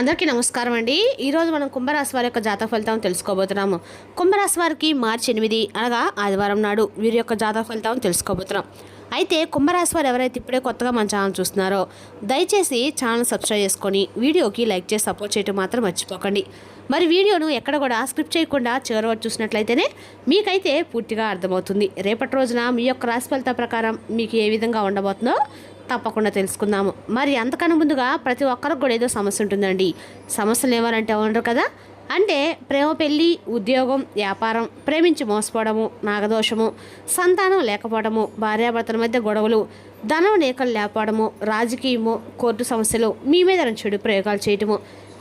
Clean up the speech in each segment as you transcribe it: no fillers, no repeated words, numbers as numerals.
అందరికీ నమస్కారం అండి. ఈరోజు మనం కుంభరాశి వారి యొక్క జాతక ఫలితం తెలుసుకోబోతున్నాము. కుంభరాశి వారికి మార్చి 8 అనగా ఆదివారం నాడు వీరి యొక్క జాతక ఫలితం తెలుసుకోబోతున్నాం. అయితే కుంభరాశి వారు ఎవరైతే ఇప్పుడే కొత్తగా మన ఛానల్ చూస్తున్నారో దయచేసి ఛానల్ సబ్స్క్రైబ్ చేసుకొని వీడియోకి లైక్ చేసి సపోర్ట్ చేయడం మాత్రం మర్చిపోకండి. మరి వీడియోను ఎక్కడ కూడా స్క్రిప్ట్ చేయకుండా చివరి వరకు చూసినట్లయితేనే మీకైతే పూర్తిగా అర్థమవుతుంది. రేపటి రోజున మీ యొక్క రాశి ఫలిత ప్రకారం మీకు ఏ విధంగా ఉండబోతుందో తప్పకుండా తెలుసుకుందాము. మరి అంతకన్నా ముందుగా ప్రతి ఒక్కరికి కూడా ఏదో సమస్య ఉంటుందండి. సమస్యలు ఏమనంటే ఉండరు కదా, అంటే ప్రేమ, పెళ్ళి, ఉద్యోగం, వ్యాపారం, ప్రేమించి మోసపోవడము, నాగదోషము, సంతానం లేకపోవడము, భార్యాభర్తల మధ్య గొడవలు, ధనం నేకలు లేకపోవడము, రాజకీయము, కోర్టు సమస్యలు, మీ మీద చెడు ప్రయోగాలు చేయటము,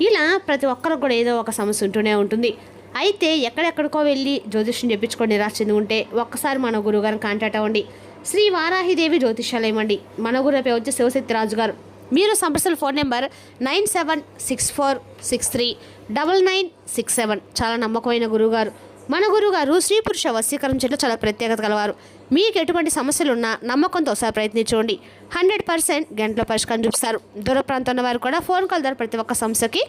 ఇలా ప్రతి ఒక్కరికి కూడా ఏదో ఒక సమస్య ఉంటూనే ఉంటుంది. అయితే ఎక్కడెక్కడికో వెళ్ళి జ్యోతిష్యం చెప్పించుకొని నిరాశ చెంది ఉంటే ఒక్కసారి మన గురువుగారిని కాంటాక్ట్ అవ్వండి. శ్రీ వారాహిదేవి జ్యోతిష్యాలయం అండి. మన గురు పేరు వచ్చి శివశక్తి రాజు గారు. మీరు సంప్రదించిన ఫోన్ నెంబర్ 9764639967. చాలా నమ్మకమైన గురువుగారు. మన గురువుగారు స్త్రీ పురుష వశీకరణ చెట్లు చాలా ప్రత్యేకత కలవారు. మీకు ఎటువంటి సమస్యలు ఉన్నా నమ్మకంతో ఒకసారి ప్రయత్నించండి. 100% గంటలో పరిష్కారం చూపిస్తారు. దూర ప్రాంతం ఉన్న వారు కూడా ఫోన్ కాల్ ద్వారా ప్రతి ఒక్క సమస్యకి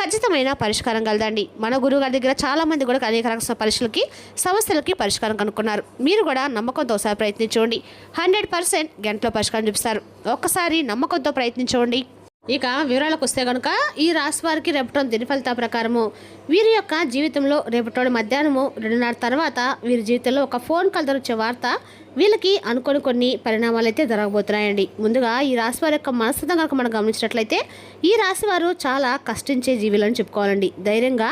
ఖచ్చితమైన పరిష్కారం కలదండి. మన గురువుగారి దగ్గర చాలా మంది కూడా అనేక రకాల పరీక్షలకి సమస్యలకి పరిష్కారం కనుక్కున్నారు. మీరు కూడా నమ్మకంతో ఒకసారి ప్రయత్నించండి. 100% గంటలో పరిష్కారం చూపిస్తారు. ఒక్కసారి నమ్మకంతో ప్రయత్నించండి. ఇక వివరాలకు వస్తే కనుక ఈ రాశి వారికి రేపటి దిన ఫలితాల ప్రకారము వీరి యొక్క జీవితంలో రేపటి మధ్యాహ్నము 2:30 తర్వాత వీరి జీవితంలో ఒక ఫోన్ కాల్ ద్వారా వచ్చే వార్త వీళ్ళకి అనుకోని కొన్ని పరిణామాలు అయితే జరగబోతున్నాయండి. ముందుగా ఈ రాశి వారి యొక్క మనస్తత్వం కనుక మనం గమనించినట్లయితే ఈ రాశి వారు చాలా కష్టించే జీవులని చెప్పుకోవాలండి. ధైర్యంగా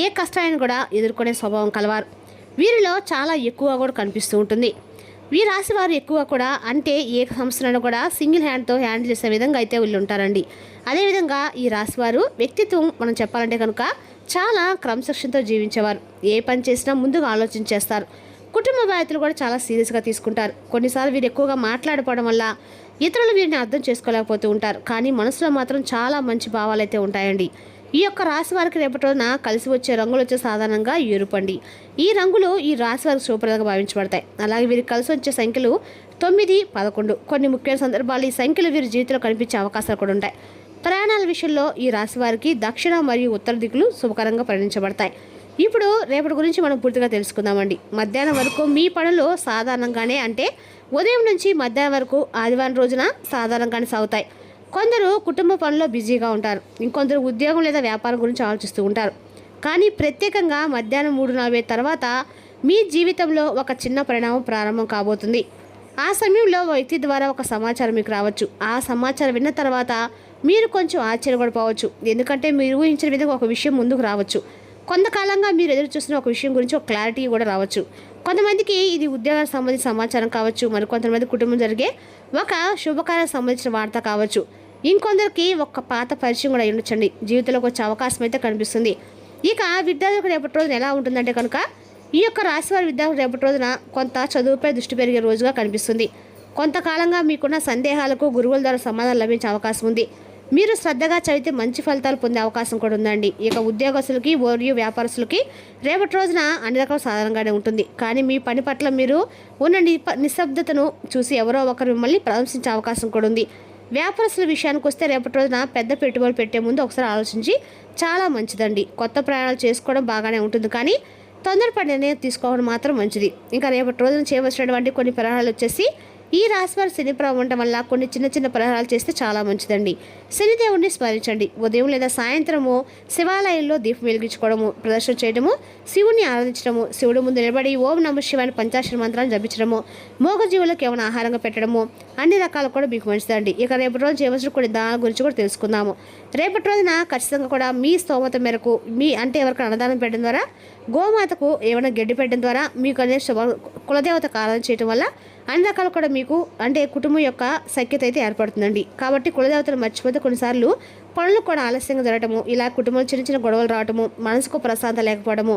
ఏ కష్టాన్ని కూడా ఎదుర్కొనే స్వభావం కలవారు. వీరిలో చాలా ఎక్కువ కూడా కనిపిస్తూ ఉంటుంది. ఈ రాశి వారు ఎక్కువ కూడా అంటే ఏ సంస్థలను కూడా సింగిల్ హ్యాండ్తో హ్యాండిల్ చేసే విధంగా అయితే వీళ్ళు ఉంటారండి. అదేవిధంగా ఈ రాశి వారు వ్యక్తిత్వం మనం చెప్పాలంటే కనుక చాలా క్రమశిక్షణతో జీవించేవారు. ఏ పని చేసినా ముందుగా ఆలోచించేస్తారు. కుటుంబ బాధ్యతలు కూడా చాలా సీరియస్గా తీసుకుంటారు. కొన్నిసార్లు వీరు ఎక్కువగా మాట్లాడకపోవడం వల్ల ఇతరులు వీరిని అర్థం చేసుకోలేకపోతూ ఉంటారు. కానీ మనసులో మాత్రం చాలా మంచి భావాలు అయితే ఉంటాయండి. ఈ యొక్క రాశి వారికి రేపటి రోజున కలిసి వచ్చే రంగులు వచ్చే సాధారణంగా ఎరుపండి. ఈ రంగులు ఈ రాశి వారికి శుభప్రదంగా భావించబడతాయి. అలాగే వీరికి కలిసి వచ్చే సంఖ్యలు 9, 11. కొన్ని ముఖ్యమైన సందర్భాలు ఈ సంఖ్యలు వీరి జీవితంలో కనిపించే అవకాశాలు కూడా ఉంటాయి. ప్రయాణాల విషయంలో ఈ రాశి వారికి దక్షిణ మరియు ఉత్తర దిక్కులు శుభకరంగా పరిగణించబడతాయి. ఇప్పుడు రేపటి గురించి మనం పూర్తిగా తెలుసుకుందామండి. మధ్యాహ్నం వరకు మీ పనులు సాధారణంగానే అంటే ఉదయం నుంచి మధ్యాహ్నం వరకు ఆదివారం రోజున సాధారణంగానే సాగుతాయి. కొందరు కుటుంబ పనుల్లో బిజీగా ఉంటారు. ఇంకొందరు ఉద్యోగం లేదా వ్యాపారం గురించి ఆలోచిస్తూ ఉంటారు. కానీ ప్రత్యేకంగా మధ్యాహ్నం 3:40 తర్వాత మీ జీవితంలో ఒక చిన్న పరిణామం ప్రారంభం కాబోతుంది. ఆ సమయంలో వ్యక్తి ద్వారా ఒక సమాచారం మీకు రావచ్చు. ఆ సమాచారం విన్న తర్వాత మీరు కొంచెం ఆశ్చర్యపడిపోవచ్చు. ఎందుకంటే మీరు ఊహించిన విధంగా ఒక విషయం ముందుకు రావచ్చు. కొంతకాలంగా మీరు ఎదురు చూస్తున్న ఒక విషయం గురించి ఒక క్లారిటీ కూడా రావచ్చు. కొంతమందికి ఇది ఉద్యోగానికి సంబంధించిన సమాచారం కావచ్చు. మరికొంతమంది కుటుంబం జరిగే ఒక శుభకార్యానికి సంబంధించిన వార్త కావచ్చు. ఇంకొందరికి ఒక పాత పరిచయం కూడా ఉండొచ్చండి. జీవితంలోకి వచ్చే అవకాశం అయితే కనిపిస్తుంది. ఇక విద్యార్థులకు రేపటి రోజున ఎలా ఉంటుందంటే కనుక ఈ యొక్క రాశివారి విద్యార్థులు రేపటి రోజున కొంత చదువుపై దృష్టి పెరిగే రోజుగా కనిపిస్తుంది. కొంతకాలంగా మీకున్న సందేహాలకు గురువుల ద్వారా సమాధానం లభించే అవకాశం ఉంది. మీరు శ్రద్ధగా చదివితే మంచి ఫలితాలు పొందే అవకాశం కూడా ఉందండి. ఇక ఉద్యోగస్తులకి మరియు వ్యాపారస్తులకి రేపటి రోజున అన్ని రకాల సాధారణంగానే ఉంటుంది. కానీ మీ పని పట్ల మీరు ఉన్న నిశ్శబ్దతను చూసి ఎవరో ఒకరు మిమ్మల్ని ప్రశంసించే అవకాశం కూడా ఉంది. వ్యాపారస్తుల విషయానికి వస్తే రేపటి రోజున పెద్ద పెట్టుబడులు పెట్టే ముందు ఒకసారి ఆలోచించి చాలా మంచిదండి. కొత్త ప్రయాణాలు చేసుకోవడం బాగానే ఉంటుంది, కానీ తొందరపడి నిర్ణయం తీసుకోవడం మాత్రం మంచిది. ఇంకా రేపటి రోజున చేయవలసినటువంటి కొన్ని ప్రయాణాలు వచ్చేసి ఈ రాశివారి శని ప్రభావం ఉండటం వల్ల కొన్ని చిన్న చిన్న పరిహారాలు చేస్తే చాలా మంచిదండి. శనిదేవుడిని స్మరించండి. ఉదయం లేదా సాయంత్రము శివాలయంలో దీపం వెలిగించుకోవడము, ప్రదర్శన చేయడము, శివుని ఆరాధించడము, శివుడు ముందు నిలబడి ఓం నమః శివాయ పంచాక్షరి మంత్రాలు జపించడము, మూగజీవులకు ఏమైనా ఆహారంగా పెట్టడము అన్ని రకాలు కూడా మీకు మంచిదండి. ఇక రేపటి రోజు చేయవలసిన కొన్ని దానాల గురించి కూడా తెలుసుకుందాము. రేపటి రోజున ఖచ్చితంగా కూడా మీ స్తోమత మేరకు మీ అంటే ఎవరికైనా అన్నదానం పెట్టడం ద్వారా, గోమాతకు ఏమైనా గడ్డి పెట్టడం ద్వారా, మీకు అనే కులదేవతకు ఆరాధన చేయడం వల్ల అన్ని రకాలు కూడా మీకు అంటే కుటుంబం యొక్క సఖ్యత అయితే ఏర్పడుతుందండి. కాబట్టి కులదేవతలు మర్చిపోతే కొన్నిసార్లు పనులు కూడా ఆలస్యంగా జరగటము, ఇలా కుటుంబంలో చిన్న చిన్న గొడవలు రావటము, మనసుకు ప్రశాంతత లేకపోవడము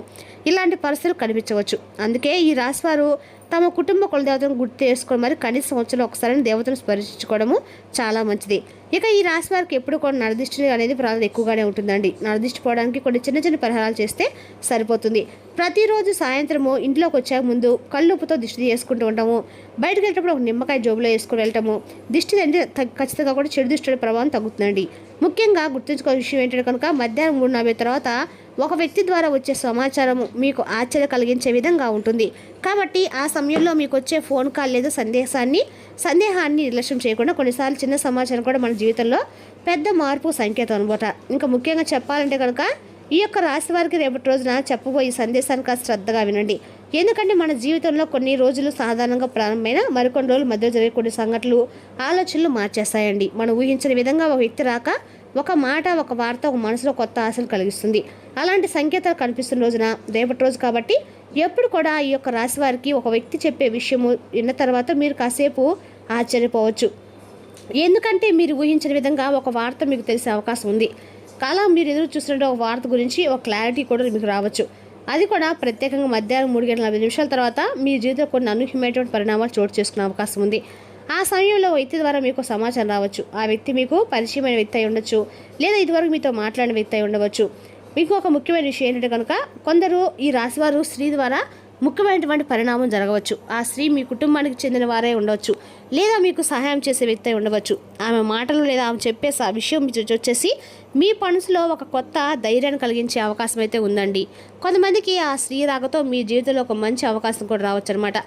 ఇలాంటి పరిస్థితులు కనిపించవచ్చు. అందుకే ఈ రాశివారు తమ కుటుంబ కులదేవతను గుర్తు చేసుకొని మరి కనీస సంవత్సరంలో ఒకసారి దేవతను స్మరించుకోవడము చాలా మంచిది. ఇక ఈ రాశి వారికి ఎప్పుడు కూడా నరదిష్టి అనేది ప్రాధాన్యత ఎక్కువగానే ఉంటుందండి. నరదిష్టి పోవడానికి కొన్ని చిన్న చిన్న పరిహారాలు చేస్తే సరిపోతుంది. ప్రతిరోజు సాయంత్రము ఇంట్లోకి వచ్చే ముందు కళ్ళుప్పుతో దిష్టి చేసుకుంటూ ఉంటాము. బయటకు వెళ్ళేటప్పుడు ఒక నిమ్మకాయ జోబులో వేసుకుని వెళ్ళటము దిష్టి అంటే ఖచ్చితంగా కూడా చెడు దిష్టి ప్రభావం తగ్గుతుందండి. ముఖ్యంగా గుర్తుంచుకో విషయం ఏంటంటే కనుక మధ్యాహ్నం 3:40 తర్వాత ఒక వ్యక్తి ద్వారా వచ్చే సమాచారము మీకు ఆశ్చర్య కలిగించే విధంగా ఉంటుంది. కాబట్టి ఆ సమయంలో మీకు వచ్చే ఫోన్ కాల్ లేదా సందేహాన్ని నిర్లక్ష్యం చేయకుండా కొన్నిసార్లు చిన్న సమాచారం కూడా మన జీవితంలో పెద్ద మార్పు సంకేతం అనమాట. ఇంకా ముఖ్యంగా చెప్పాలంటే కనుక ఈ యొక్క రాశి వారికి రేపటి రోజున చెప్పబోయే సందేశాన్ని కాస్త శ్రద్ధగా వినండి. ఎందుకంటే మన జీవితంలో కొన్ని రోజులు సాధారణంగా ప్రారంభమైన మరికొన్ని రోజుల మధ్య జరిగే కొన్ని సంఘటనలు ఆలోచనలు మార్చేస్తాయండి. మనం ఊహించిన విధంగా ఒక వ్యక్తి రాక ఒక మాట ఒక వార్త ఒక మనసులో కొత్త ఆశలు కలిగిస్తుంది. అలాంటి సంకేతాలు కనిపిస్తున్న రోజున రేపటి రోజు కాబట్టి ఎప్పుడు కూడా ఈ యొక్క రాశి వారికి ఒక వ్యక్తి చెప్పే విషయము విన్న తర్వాత మీరు కాసేపు ఆశ్చర్యపోవచ్చు. ఎందుకంటే మీరు ఊహించిన విధంగా ఒక వార్త మీకు తెలిసే అవకాశం ఉంది. కాలం మీరు ఎదురు చూస్తున్న ఒక వార్త గురించి ఒక క్లారిటీ కూడా మీకు రావచ్చు. అది కూడా ప్రత్యేకంగా మధ్యాహ్నం 3:40 తర్వాత మీ జీవితంలో కొన్ని అనూహ్యమైనటువంటి పరిణామాలు చోటు చేసుకునే అవకాశం ఉంది. ఆ సమయంలో వ్యక్తి ద్వారా మీకు సమాచారం రావచ్చు. ఆ వ్యక్తి మీకు పరిచయమైన వ్యక్తి అయి ఉండొచ్చు, లేదా ఇదివరకు మీతో మాట్లాడిన వ్యక్తి అయి ఉండవచ్చు. మీకు ఒక ముఖ్యమైన విషయం ఏంటంటే కనుక కొందరు ఈ రాశివారు స్త్రీ ద్వారా ముఖ్యమైనటువంటి పరిణామం జరగవచ్చు. ఆ స్త్రీ మీ కుటుంబానికి చెందిన వారే ఉండవచ్చు, లేదా మీకు సహాయం చేసే వ్యక్తి అయి ఉండవచ్చు. ఆమె మాటలు లేదా ఆమె చెప్పే విషయం వచ్చేసి మీ మనసులో ఒక కొత్త ధైర్యాన్ని కలిగించే అవకాశం అయితే ఉందండి. కొంతమందికి ఆ స్త్రీ రాకతో మీ జీవితంలో ఒక మంచి అవకాశం కూడా రావచ్చు అనమాట.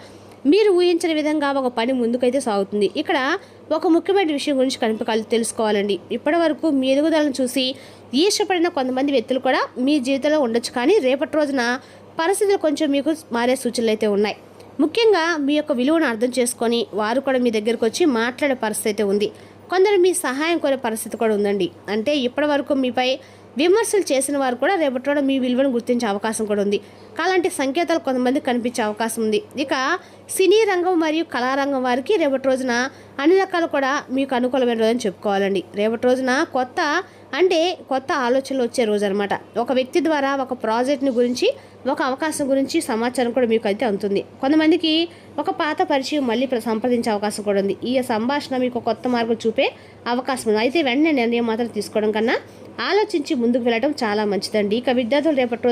మీరు ఊహించిన విధంగా ఒక పని ముందుకైతే సాగుతుంది. ఇక్కడ ఒక ముఖ్యమైన విషయం గురించి తెలుసుకోవాలండి. ఇప్పటి వరకు మీ ఎదుగుదలను చూసి ఈర్షపడిన కొంతమంది వ్యక్తులు కూడా మీ జీవితంలో ఉండొచ్చు, కానీ రేపటి రోజున పరిస్థితులు కొంచెం మీకు మారే సూచనలు అయితే ఉన్నాయి. ముఖ్యంగా మీ యొక్క విలువను అర్థం చేసుకొని వారు కూడా మీ దగ్గరకు వచ్చి మాట్లాడే పరిస్థితి అయితే ఉంది. కొందరు మీ సహాయం కోరే పరిస్థితి కూడా ఉందండి. అంటే ఇప్పటి వరకు మీపై విమర్శలు చేసిన వారు కూడా రేపటి రోజున మీ విలువను గుర్తించే అవకాశం కూడా ఉంది. అలాంటి సంకేతాలు కొంతమంది కనిపించే అవకాశం ఉంది. ఇక సినీ రంగం మరియు కళారంగం వారికి రేపటి రోజున అన్ని రకాలు కూడా మీకు అనుకూలమైన రోజని చెప్పుకోవాలండి. రేపటి రోజున కొత్త ఆలోచనలు వచ్చే రోజు అనమాట. ఒక వ్యక్తి ద్వారా ఒక ప్రాజెక్ట్ని గురించి ఒక అవకాశం గురించి సమాచారం కూడా మీకు అయితే అందుతుంది. కొంతమందికి ఒక పాత పరిచయం మళ్ళీ సంప్రదించే అవకాశం కూడా ఉంది. ఈ సంభాషణ మీకు కొత్త మార్గం చూపే అవకాశం ఉంది. అయితే వెంటనే నిర్ణయం మాత్రం తీసుకోవడం కన్నా ఆలోచించి ముందుకు వెళ్ళడం చాలా మంచిదండి. ఇక విద్యార్థులు రేపటి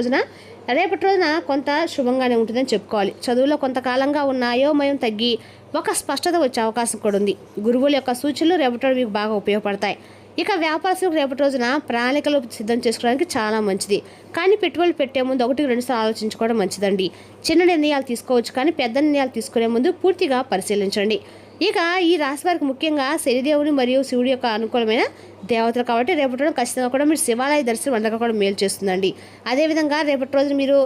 రోజున కొంత శుభంగానే ఉంటుందని చెప్పుకోవాలి. చదువులో కొంతకాలంగా ఉన్న అయోమయం తగ్గి ఒక స్పష్టత వచ్చే అవకాశం కూడా ఉంది. గురువుల యొక్క సూచనలు రేపటి రోజు మీకు బాగా ఉపయోగపడతాయి. ఇక వ్యాపారస్తులకు రేపటి రోజున ప్రణాళికలు సిద్ధం చేసుకోవడానికి చాలా మంచిది, కానీ పెట్టుబడులు పెట్టే ముందు 1-2 సార్లు ఆలోచించుకోవడం మంచిదండి. చిన్న నిర్ణయాలు తీసుకోవచ్చు, కానీ పెద్ద నిర్ణయాలు తీసుకునే ముందు పూర్తిగా పరిశీలించండి. ఇక ఈ రాశి వారికి ముఖ్యంగా శనిదేవుని మరియు శివుడి యొక్క అనుకూలమైన దేవతలు కాబట్టి రేపటి రోజున ఖచ్చితంగా కూడా మీరు శివాలయ దర్శనం అందరికీ కూడా మేలు చేస్తుందండి. అదేవిధంగా రేపటి రోజు మీరు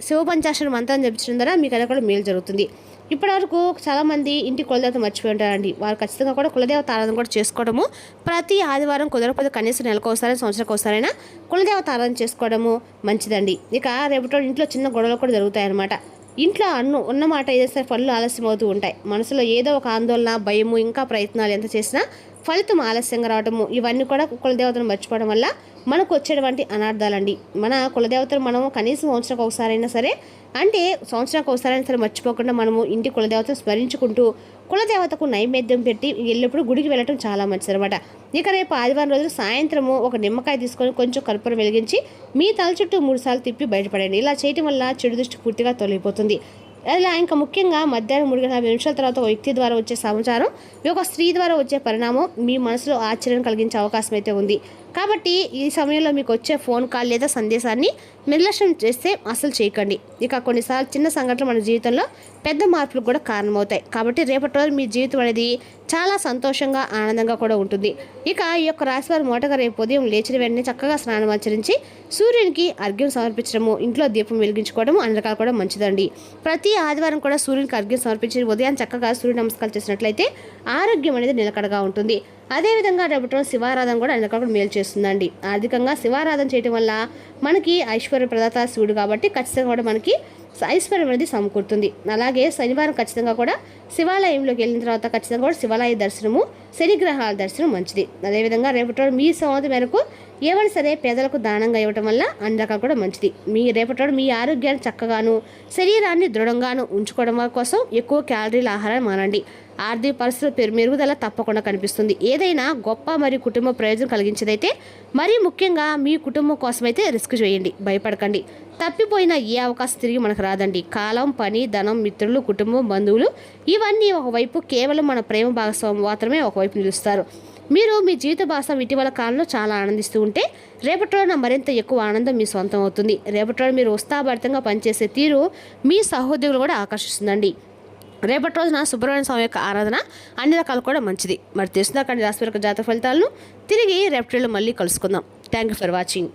శివ పంచాక్షరి మంత్రాన్ని జపించడం ద్వారా మీకు అది కూడా మేలు జరుగుతుంది. ఇప్పటివరకు చాలామంది ఇంటి కులదేవత మర్చిపోయి ఉంటారండి. వారు ఖచ్చితంగా కూడా కులదేవత ఆరాధన కూడా చేసుకోవడము, ప్రతి ఆదివారం కుదరకపోతే కనీసం నెలకు ఒకసారి సంవత్సరానికి ఒకసారైనా కులదేవత ఆరాధన చేసుకోవడము మంచిదండి. ఇక రేపటి రోజు ఇంట్లో చిన్న గొడవలు కూడా జరుగుతాయన్నమాట. ఇంట్లో ఉన్నమాట ఏదైతే పనులు ఆలస్యం అవుతూ ఉంటాయి. మనసులో ఏదో ఒక ఆందోళన, భయము, ఇంకా ప్రయత్నాలు ఎంత చేసినా ఫలితం ఆలస్యంగా రావడము, ఇవన్నీ కూడా కులదేవతను మర్చిపోవడం వల్ల మనకు వచ్చేటువంటి అనార్థాలండి. మన కులదేవతలు మనము కనీసం సంవత్సరానికి ఒకసారైనా సరే మర్చిపోకుండా మనము ఇంటి కులదేవతను స్మరించుకుంటూ కులదేవతకు నైవేద్యం పెట్టి ఎల్లప్పుడూ గుడికి వెళ్ళటం చాలా మంచిది అనమాట. ఇక రేపు ఆదివారం రోజు సాయంత్రము ఒక నిమ్మకాయ తీసుకొని కొంచెం కర్పూరం వెలిగించి మీ తల చుట్టూ 3 సార్లు తిప్పి బయటపడండి. ఇలా చేయటం వల్ల చెడు దృష్టి పూర్తిగా తొలగిపోతుంది. అలా ఇంకా ముఖ్యంగా మధ్యాహ్నం 3:40 తర్వాత ఒక వ్యక్తి ద్వారా వచ్చే సమాచారం, ఒక స్త్రీ ద్వారా వచ్చే పరిణామం మీ మనసులో ఆశ్చర్యం కలిగించే అవకాశం అయితే ఉంది. కాబట్టి ఈ సమయంలో మీకు వచ్చే ఫోన్ కాల్ లేదా సందేశాన్ని నిర్లక్ష్యం చేస్తే అసలు చేయకండి. ఇక కొన్నిసార్లు చిన్న సంఘటనలు మన జీవితంలో పెద్ద మార్పులకు కూడా కారణమవుతాయి. కాబట్టి రేపటి రోజు మీ జీవితం అనేది చాలా సంతోషంగా ఆనందంగా కూడా ఉంటుంది. ఇక ఈ యొక్క రాశి వారి మొదటగా రేపు ఉదయం లేచిన వెంటనే చక్కగా స్నానం ఆచరించి సూర్యునికి అర్ఘ్యం సమర్పించడము, ఇంట్లో దీపం వెలిగించుకోవడము అన్ని రకాలు కూడా మంచిదండి. ప్రతి ఆదివారం కూడా సూర్యునికి అర్ఘ్యం సమర్పించి ఉదయం చక్కగా సూర్య నమస్కారాలు చేసినట్లయితే ఆరోగ్యం అనేది నిలకడగా ఉంటుంది. అదేవిధంగా రేపటి రోజు శివారాధన కూడా అన్ని రకాలు మేలు చేస్తుందండి. ఆర్థికంగా శివారాధన చేయడం వల్ల మనకి ఐశ్వర్య ప్రదాత శివుడు కాబట్టి ఖచ్చితంగా కూడా మనకి ఐశ్వర్యం అనేది సమకూరుతుంది. అలాగే శనివారం ఖచ్చితంగా కూడా శివాలయంలోకి వెళ్ళిన తర్వాత ఖచ్చితంగా కూడా శివాలయ దర్శనము, శనిగ్రహాల దర్శనం మంచిది. అదేవిధంగా రేపటి రోజు మీ సోమత మేరకు ఏమైనా సరే పేదలకు దానంగా ఇవ్వటం వల్ల అన్ని రకాలు కూడా మంచిది. మీ రేపటి రోజు మీ ఆరోగ్యాన్ని చక్కగాను, శరీరాన్ని దృఢంగాను ఉంచుకోవడం కోసం ఎక్కువ క్యాలరీల ఆహారాన్ని మానండి. ఆర్థిక పరిస్థితుల మెరుగుదల తప్పకుండా కనిపిస్తుంది. ఏదైనా గొప్ప మరియు కుటుంబ ప్రయోజనం కలిగించేదైతే మరీ ముఖ్యంగా మీ కుటుంబం కోసమైతే రిస్క్ చేయండి, భయపడకండి. తప్పిపోయిన ఏ అవకాశం తిరిగి మనకు రాదండి. కాలం, పని, ధనం, మిత్రులు, కుటుంబం, బంధువులు ఇవన్నీ ఒకవైపు కేవలం మన ప్రేమ భాగస్వామి మాత్రమే ఒకవైపు నిలుస్తారు. మీరు మీ జీవిత భాగస్వామి ఇటీవల కాలంలో చాలా ఆనందిస్తూ ఉంటే రేపటి రోజున మరింత ఎక్కువ ఆనందం మీ సొంతం అవుతుంది. రేపటి రోజు మీరు ఉత్సాహభరితంగా పనిచేసే తీరు మీ సహోద్యోగులు కూడా ఆకర్షిస్తుందండి. రేపటి రోజున సుబ్రహ్మణ్య స్వామి యొక్క ఆరాధన అన్ని రకాలు కూడా మంచిది. మరి తెలుసుకుందాం రాశి జాతక ఫలితాలను తిరిగి రేపటి మళ్ళీ కలుసుకుందాం. Thank you for watching.